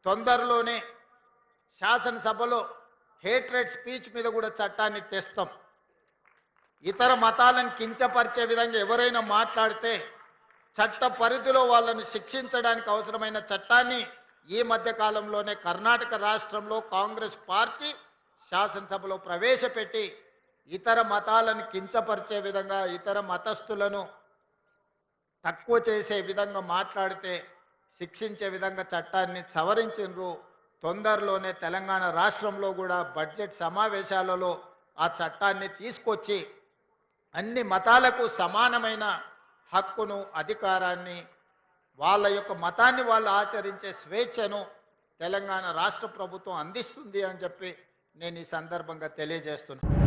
తొందరలోనే శాసనసభలో hatred speech మీద కూడా చట్టాన్ని తెస్తాం. ఇతర మతాలను కించపరిచే విధంగా ఎవరైనా మాట్లాడితే చట్ట పరిధిలో వాళ్ళని శిక్షించడానికి అవసరమైన చట్టాన్ని ఈ మధ్య కాలంలోనే కర్ణాటక రాష్ట్రంలో కాంగ్రెస్ పార్టీ శాసనసభలో ప్రవేశపెట్టి ఇతర మతాలను కించపరిచే విధంగా ఇతర మతస్థులను తక్కువ చేసే విధంగా మాట్లాడితే శిక్షించే విధంగా చట్టాన్ని సవరించిండ్రు. తొందరలోనే తెలంగాణ రాష్ట్రంలో కూడా బడ్జెట్ సమావేశాలలో ఆ చట్టాన్ని తీసుకొచ్చి అన్ని మతాలకు సమానమైన హక్కును అధికారాన్ని వాళ్ళ యొక్క మతాన్ని వాళ్ళు ఆచరించే స్వేచ్ఛను తెలంగాణ రాష్ట్ర ప్రభుత్వం అందిస్తుంది అని చెప్పి నేను ఈ సందర్భంగా తెలియజేస్తున్నాను.